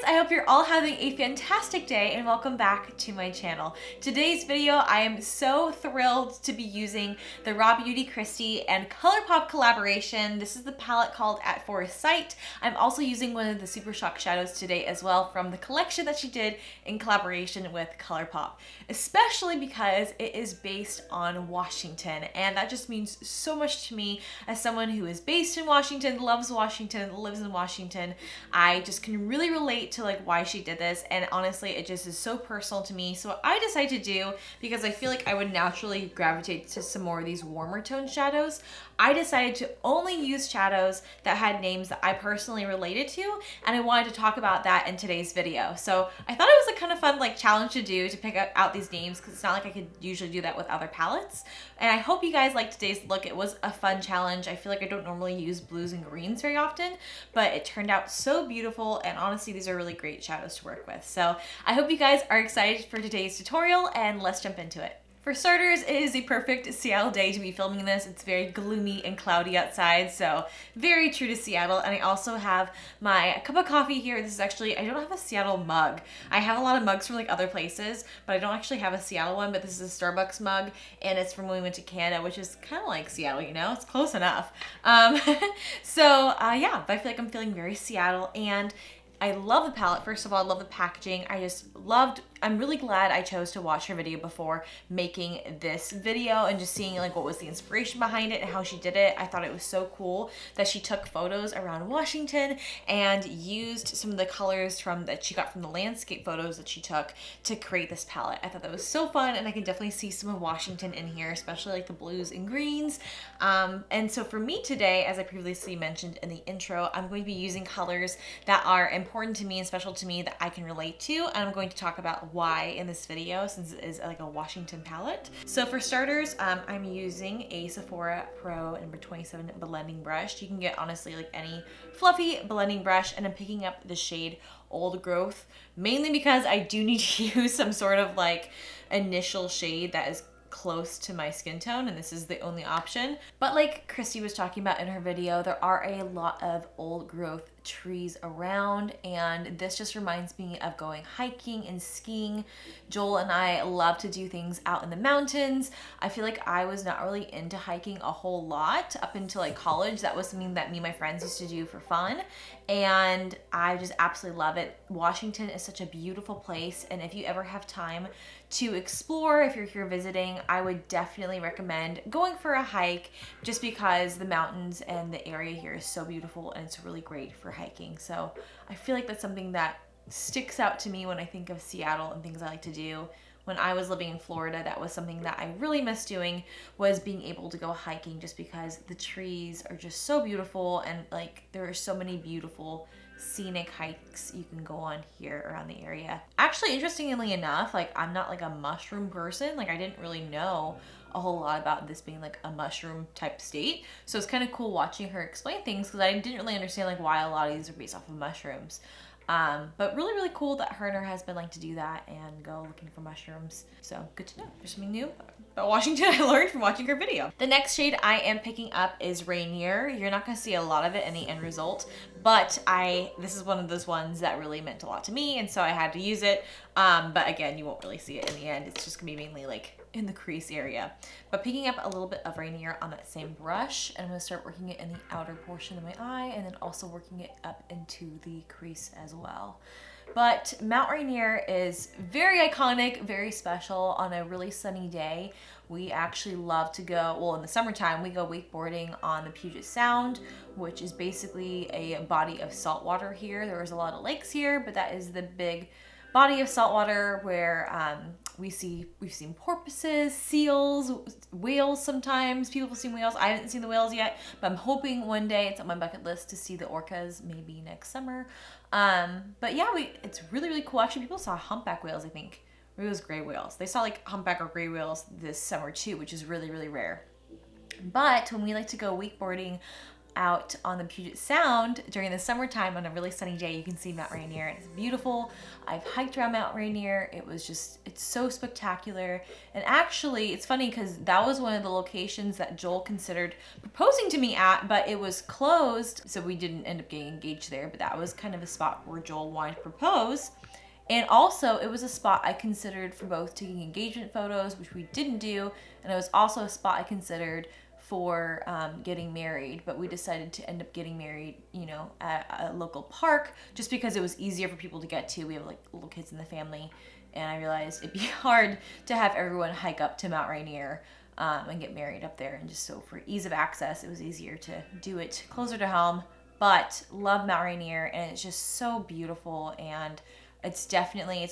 I hope you're all having a fantastic day and welcome back to my channel. Today's video, I am so thrilled to be using the Raw Beauty Kristi and Colourpop collaboration. This is the palette called At First Sight. I'm also using one of the Super Shock shadows today as well from the collection that she did in collaboration with Colourpop, especially because it is based on Washington, and that just means so much to me as someone who is based in Washington, loves Washington, lives in Washington. I just can really relate to like why she did this, and honestly it just is so personal to me. So I decided to do, because I feel like I would naturally gravitate to some more of these warmer tone shadows, I decided to only use shadows that had names that I personally related to, and I wanted to talk about that in today's video. So I thought it was a kind of fun like challenge to do, to pick out these names, because it's not like I could usually do that with other palettes. And I hope you guys liked today's look. It was a fun challenge. I feel like I don't normally use blues and greens very often, but it turned out so beautiful, and honestly these are really great shadows to work with. So I hope you guys are excited for today's tutorial, and let's jump into it. For starters, it is a perfect Seattle day to be filming this. It's very gloomy and cloudy outside, so very true to Seattle. And I also have my cup of coffee here. This is actually, I don't have a Seattle mug. I have a lot of mugs from like other places, but I don't actually have a Seattle one, but this is a Starbucks mug, and it's from when we went to Canada, which is kind of like Seattle, you know? It's close enough. Yeah, but I feel like I'm feeling very Seattle, and I love the palette. First of all, I love the packaging. I'm really glad I chose to watch her video before making this video and just seeing like what was the inspiration behind it and how she did it. I thought it was so cool that she took photos around Washington and used some of the colors that she got from the landscape photos that she took to create this palette. I thought that was so fun, and I can definitely see some of Washington in here, especially like the blues and greens. And so for me today, as I previously mentioned in the intro, I'm going to be using colors that are important to me and special to me that I can relate to, and I'm going to talk about why in this video, since it is like a Washington palette. So for starters, I'm using a Sephora Pro number 27 blending brush. You can get honestly like any fluffy blending brush, and I'm picking up the shade Old Growth, mainly because I do need to use some sort of like initial shade that is close to my skin tone, and this is the only option. But like Kristi was talking about in her video, there are a lot of old growth trees around, and this just reminds me of going hiking and skiing. Joel and I love to do things out in the mountains. I feel like I was not really into hiking a whole lot up until like college. That was something that me and my friends used to do for fun, and I just absolutely love it. Washington is such a beautiful place, and if you ever have time to explore, if you're here visiting, I would definitely recommend going for a hike, just because the mountains and the area here is so beautiful, and it's really great for hiking. So I feel like that's something that sticks out to me when I think of Seattle and things I like to do. When I was living in Florida, that was something that I really miss doing, was being able to go hiking, just because the trees are just so beautiful, and like there are so many beautiful scenic hikes you can go on here around the area. Actually, interestingly enough, like I'm not like a mushroom person. Like I didn't really know a whole lot about this being like a mushroom type state. So it's kind of cool watching her explain things, because I didn't really understand like why a lot of these are based off of mushrooms. But really cool that her and her husband like to do that and go looking for mushrooms. So good to know. There's something new about Washington I learned from watching her video. The next shade I am picking up is Rainier. You're not gonna see a lot of it in the end result, but this is one of those ones that really meant a lot to me, and so I had to use it. But again, you won't really see it in the end. It's just gonna be mainly like in the crease area. But picking up a little bit of Rainier on that same brush, and I'm gonna start working it in the outer portion of my eye, and then also working it up into the crease as well. But Mount Rainier is very iconic, very special. On a really sunny day, we actually love to go, well in the summertime, we go wakeboarding on the Puget Sound, which is basically a body of salt water here. There's a lot of lakes here, but that is the big body of salt water where we've seen porpoises, seals, whales sometimes. People have seen whales. I haven't seen the whales yet, but I'm hoping one day, it's on my bucket list to see the orcas, maybe next summer. But yeah, it's really cool. Actually, people saw humpback whales, I think. Or it was gray whales. They saw like humpback or gray whales this summer too, which is really rare. But when we like to go wakeboarding, out on the Puget Sound during the summertime on a really sunny day. You can see Mount Rainier, and it's beautiful. I've hiked around Mount Rainier. It was just, it's so spectacular. And actually, it's funny because that was one of the locations that Joel considered proposing to me at, but it was closed, so we didn't end up getting engaged there, but that was kind of a spot where Joel wanted to propose. And also, it was a spot I considered for both taking engagement photos, which we didn't do, and it was also a spot I considered for getting married, but we decided to end up getting married, you know, at a local park, just because it was easier for people to get to. We have like little kids in the family, and I realized it'd be hard to have everyone hike up to Mount Rainier and get married up there, and just so for ease of access, it was easier to do it closer to home. But love Mount Rainier, and it's just so beautiful, and it's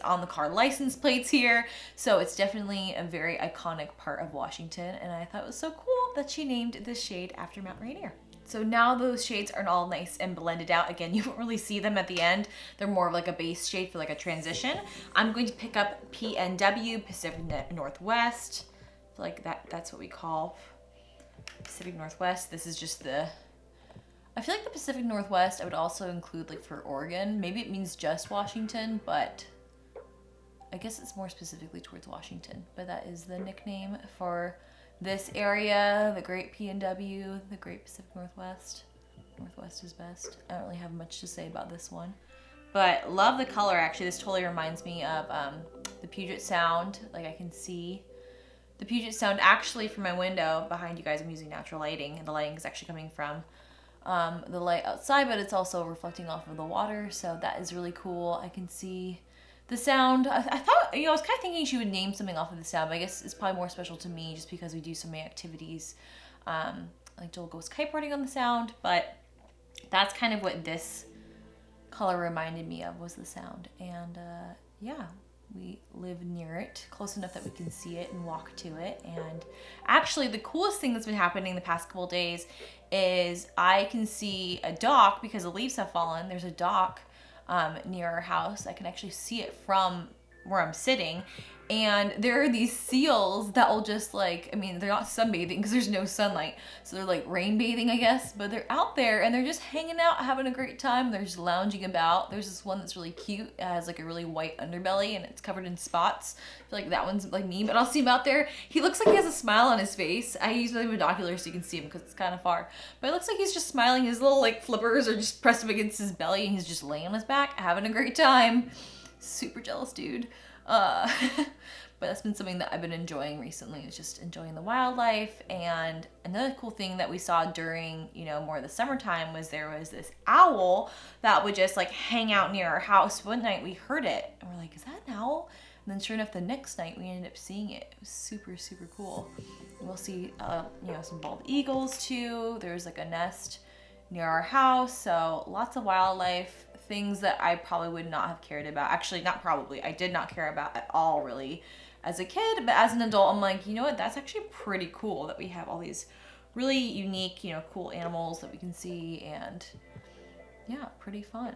on the car license plates here, so it's definitely a very iconic part of Washington, and I thought it was so cool that she named this shade after Mount Rainier. So now those shades are all nice and blended out. Again, you won't really see them at the end. They're more of like a base shade for like a transition. I'm going to pick up PNW, Pacific Northwest. I feel like that's what we call Pacific Northwest. This is just I feel like the Pacific Northwest I would also include like for Oregon. Maybe it means just Washington, but I guess it's more specifically towards Washington. But that is the nickname for this area, the Great PNW, the Great Pacific Northwest. Northwest is best. I don't really have much to say about this one, but love the color. Actually, this totally reminds me of the Puget Sound. Like I can see the Puget Sound actually from my window behind you guys. I'm using natural lighting, and the lighting is actually coming from the light outside, but it's also reflecting off of the water, so that is really cool. I can see the sound. I thought, you know, I was kind of thinking she would name something off of the sound, but I guess it's probably more special to me just because we do so many activities. Like Joel goes kiteboarding on the sound, but that's kind of what this color reminded me of, was the sound. And yeah, we live near it, close enough that we can see it and walk to it. And actually the coolest thing that's been happening the past couple days is I can see a dock because the leaves have fallen. There's a dock near our house. I can actually see it from where I'm sitting, and there are these seals that will just like, I mean, they're not sunbathing because there's no sunlight, so they're like rain bathing, I guess, but they're out there and they're just hanging out, having a great time. They're just lounging about. There's this one that's really cute. It has like a really white underbelly and it's covered in spots. I feel like that one's like me, but I'll see him out there. He looks like he has a smile on his face. I use my binoculars so you can see him because it's kind of far, but it looks like he's just smiling. His little like flippers are just pressed up against his belly, and he's just laying on his back having a great time. Super jealous dude. But that's been something that I've been enjoying recently, is just enjoying the wildlife. And another cool thing that we saw during, you know, more of the summertime was there was this owl that would just like hang out near our house. One night we heard it and we're like, is that an owl? And then sure enough, the next night we ended up seeing it. It was super, super cool. We'll see, you know, some bald eagles too. There's like a nest near our house. So lots of wildlife. Things that I probably would not have cared about. Actually, not probably. I did not care about at all, really, as a kid. But as an adult, I'm like, you know what? That's actually pretty cool that we have all these really unique, you know, cool animals that we can see. And yeah, pretty fun.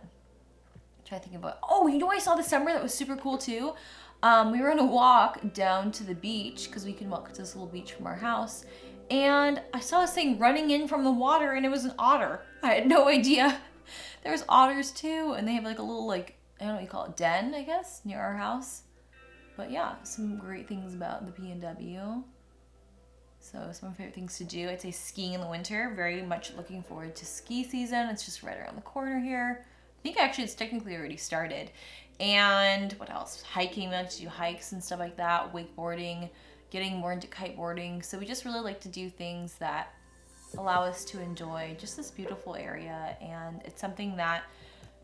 Try to think about, oh, you know what I saw this summer that was super cool too? We were on a walk down to the beach because we can walk to this little beach from our house. And I saw this thing running in from the water, and it was an otter. I had no idea. There's otters too, and they have like a little, like, I don't know what you call it, den, I guess, near our house. But yeah, some great things about the PNW. So some of my favorite things to do, I'd say skiing in the winter. Very much looking forward to ski season. It's just right around the corner here. I think actually it's technically already started. And what else? Hiking, we like to do hikes and stuff like that. Wakeboarding, getting more into kiteboarding. So we just really like to do things that allow us to enjoy just this beautiful area. And it's something that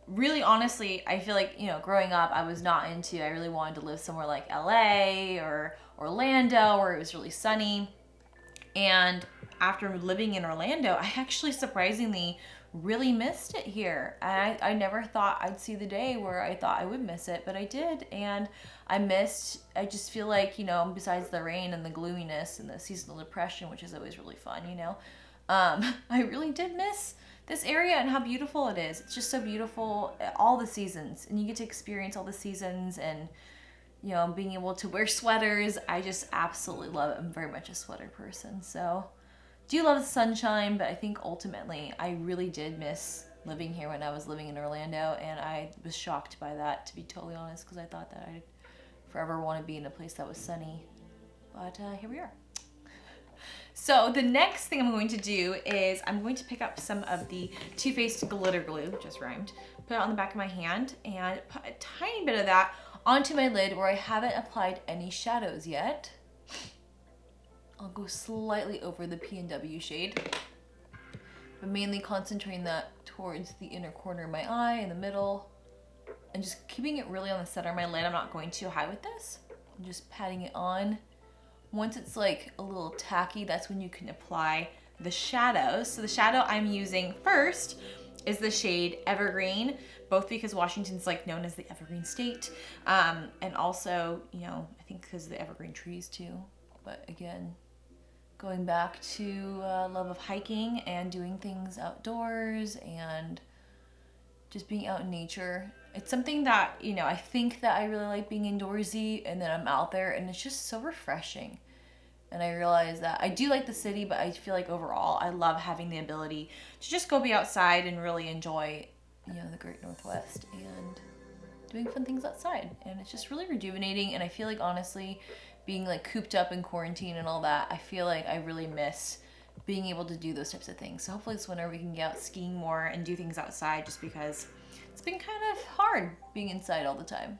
really, honestly, I feel like, you know, growing up, I was not into. I really wanted to live somewhere like LA or Orlando where it was really sunny. And after living in Orlando, I actually surprisingly really missed it here. I never thought I'd see the day where I thought I would miss it, but I did. And I just feel like, you know, besides the rain and the gloominess and the seasonal depression, which is always really fun, you know, I really did miss this area and how beautiful it is. It's just so beautiful, all the seasons, and you get to experience all the seasons, and, you know, being able to wear sweaters. I just absolutely love it. I'm very much a sweater person, so do love the sunshine, but I think ultimately I really did miss living here when I was living in Orlando, and I was shocked by that, to be totally honest, because I thought that I'd forever want to be in a place that was sunny. But here we are. So the next thing I'm going to do is I'm going to pick up some of the Too Faced glitter glue, just rhymed, put it on the back of my hand and put a tiny bit of that onto my lid where I haven't applied any shadows yet. I'll go slightly over the P&W shade, but mainly concentrating that towards the inner corner of my eye, in the middle, and just keeping it really on the center of my lid. I'm not going too high with this. I'm just patting it on. Once it's like a little tacky, that's when you can apply the shadows. So the shadow I'm using first is the shade Evergreen, both because Washington's like known as the Evergreen State, and also, you know, I think because of the evergreen trees too. But again, going back to love of hiking and doing things outdoors and just being out in nature. It's something that, you know, I think that I really like being indoorsy, and then I'm out there and it's just so refreshing. And I realize that I do like the city, but I feel like overall I love having the ability to just go be outside and really enjoy, you know, the Great Northwest and doing fun things outside. And it's just really rejuvenating. And I feel like, honestly, being like cooped up in quarantine and all that, I feel like I really miss being able to do those types of things. So hopefully this winter we can get out skiing more and do things outside, just because it's been kind of hard being inside all the time.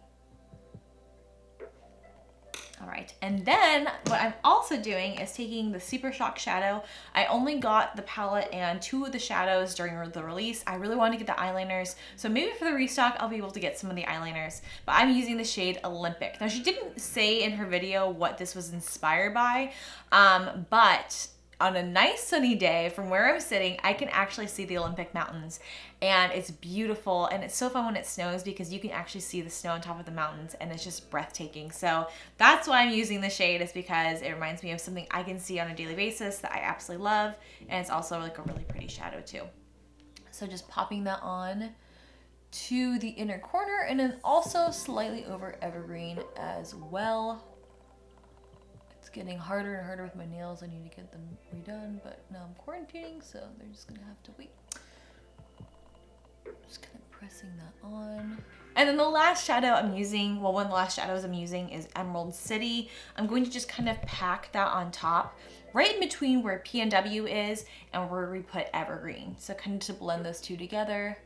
All right, and then what I'm also doing is taking the Super Shock shadow. I only got the palette and 2 of the shadows during the release. I really wanted to get the eyeliners, so maybe for the restock I'll be able to get some of the eyeliners, but I'm using the shade Olympic. Now, she didn't say in her video what this was inspired by, but on a nice sunny day from where I'm sitting, I can actually see the Olympic Mountains, and it's beautiful. And it's so fun when it snows because you can actually see the snow on top of the mountains, and it's just breathtaking. So that's why I'm using the shade, is because it reminds me of something I can see on a daily basis that I absolutely love, and it's also like a really pretty shadow too. So just popping that on to the inner corner, and then also slightly over Evergreen as well. Getting harder and harder with my nails. I need to get them redone, but now I'm quarantining, so they're just gonna have to wait. Just kind of pressing that on. And then the last shadow I'm using, well, one of the last shadows I'm using is Emerald City. I'm going to just kind of pack that on top, right in between where P&W is and where we put Evergreen. So kind of to blend those two together.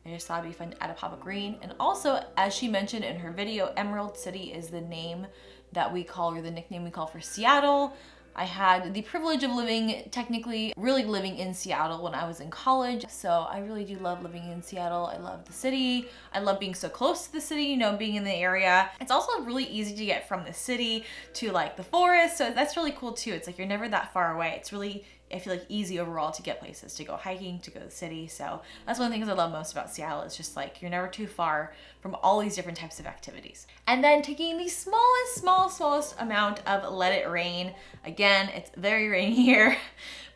I just thought it'd be fun to add a pop of green. And also, as she mentioned in her video, Emerald City is the name that we call, or the nickname we call, for Seattle. I had the privilege of really living in Seattle when I was in college. So I really do love living in Seattle. I love the city. I love being so close to the city, you know, being in the area. It's also really easy to get from the city to like the forest. So that's really cool too. It's like you're never that far away. It's really, I feel like, easy overall to get places, to go hiking, to go to the city. So that's one of the things I love most about Seattle. It's just like you're never too far from all these different types of activities. And then taking the smallest amount of Let It Rain. Again, it's very rainy here,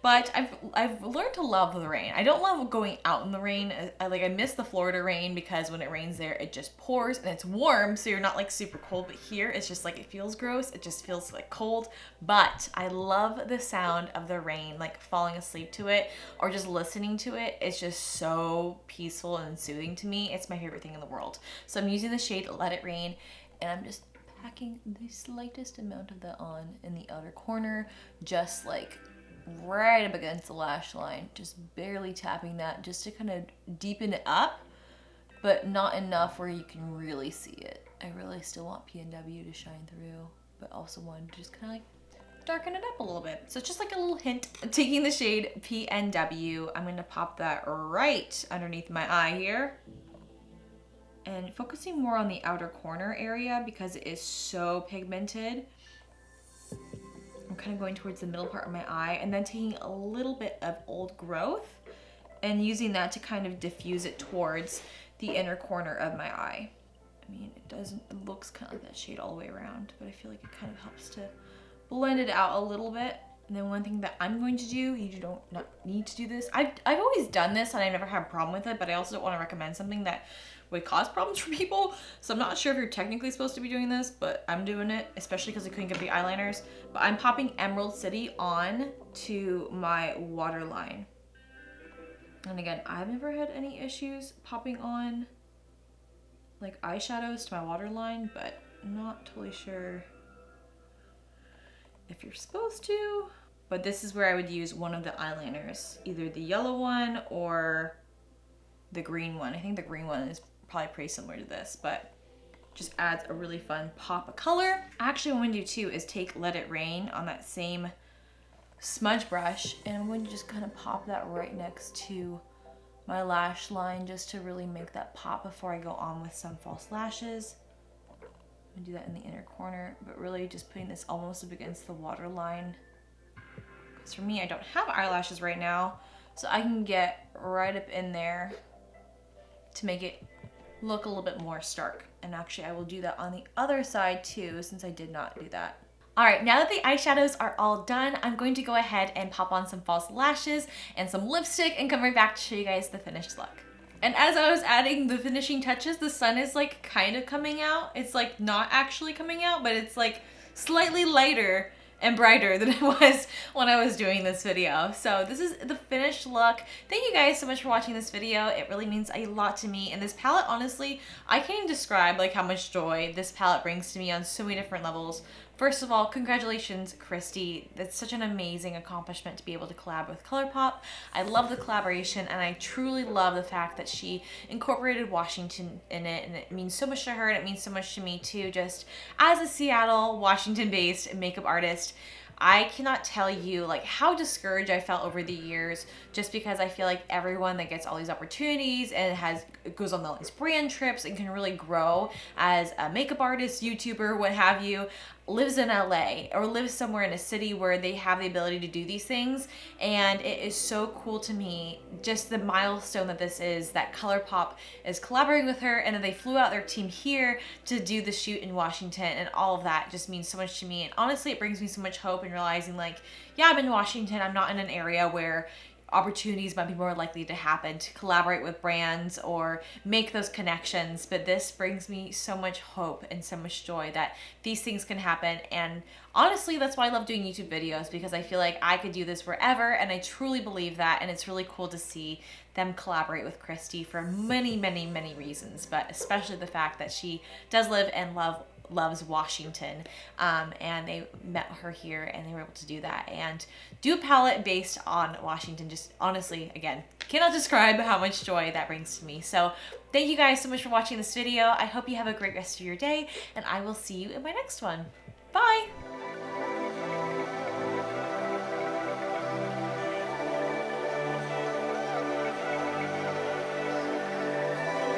but I've learned to love the rain. I don't love going out in the rain. I miss the Florida rain because when it rains there, it just pours and it's warm, so you're not like super cold. But here, it's just like, it feels gross. It just feels like cold. But I love the sound of the rain, like falling asleep to it or just listening to it. It's just so peaceful and soothing to me. It's my favorite thing in the world. So I'm using the shade Let It Rain, and I'm just packing the slightest amount of that on in the outer corner, just like right up against the lash line, just barely tapping that just to kind of deepen it up, but not enough where you can really see it. I really still want P&W to shine through, but also wanted to just kind of like darken it up a little bit. So it's just like a little hint. I'm taking the shade P&W. I'm going to pop that right underneath my eye here, and focusing more on the outer corner area because it is so pigmented. I'm kind of going towards the middle part of my eye, and then taking a little bit of Old Growth and using that to kind of diffuse it towards the inner corner of my eye. I mean, it looks kind of like that shade all the way around, but I feel like it kind of helps to blend it out a little bit. And then one thing that I'm going to do, you don't not need to do this. I've always done this and I never had a problem with it, but I also don't want to recommend something that would cause problems for people. So I'm not sure if you're technically supposed to be doing this, but I'm doing it, especially because I couldn't get the eyeliners. But I'm popping Emerald City on to my waterline. And again, I've never had any issues popping on like eyeshadows to my waterline, but I'm not totally sure if you're supposed to. But this is where I would use one of the eyeliners, either the yellow one or the green one. I think the green one is probably pretty similar to this, but just adds a really fun pop of color. Actually, what I'm gonna do too is take Let It Rain on that same smudge brush, and I'm going to just kind of pop that right next to my lash line just to really make that pop before I go on with some false lashes. I'm gonna do that in the inner corner, but really just putting this almost up against the waterline. Because for me, I don't have eyelashes right now, so I can get right up in there to make it look a little bit more stark. And actually, I will do that on the other side too, since I did not do that. All right, now that the eyeshadows are all done, I'm going to go ahead and pop on some false lashes and some lipstick and come right back to show you guys the finished look. And as I was adding the finishing touches, the sun is like kind of coming out. It's like not actually coming out, but it's like slightly lighter and brighter than it was when I was doing this video. So this is the finished look. Thank you guys so much for watching this video. It really means a lot to me. And this palette, honestly, I can't even describe like how much joy this palette brings to me on so many different levels. First of all, congratulations, Kristi. That's such an amazing accomplishment to be able to collab with Colourpop. I love the collaboration, and I truly love the fact that she incorporated Washington in it, and it means so much to her, and it means so much to me too, just as a Seattle, Washington-based makeup artist. I cannot tell you like how discouraged I felt over the years, just because I feel like everyone that gets all these opportunities and goes on all these brand trips and can really grow as a makeup artist, YouTuber, what have you, lives in LA or lives somewhere in a city where they have the ability to do these things. And it is so cool to me, just the milestone that this is, that Colourpop is collaborating with her, and then they flew out their team here to do the shoot in Washington, and all of that just means so much to me. And honestly, it brings me so much hope in realizing like, yeah, I'm in Washington, I'm not in an area where opportunities might be more likely to happen to collaborate with brands or make those connections, but this brings me so much hope and so much joy that these things can happen. And honestly, that's why I love doing YouTube videos, because I feel like I could do this wherever, and I truly believe that. And it's really cool to see them collaborate with Kristi for many, many, many reasons, but especially the fact that she does live and loves Washington, and they met her here and they were able to do that and do a palette based on Washington. Just honestly, again, cannot describe how much joy that brings to me. So thank you guys so much for watching this video. I hope you have a great rest of your day, and I will see you in my next one. Bye.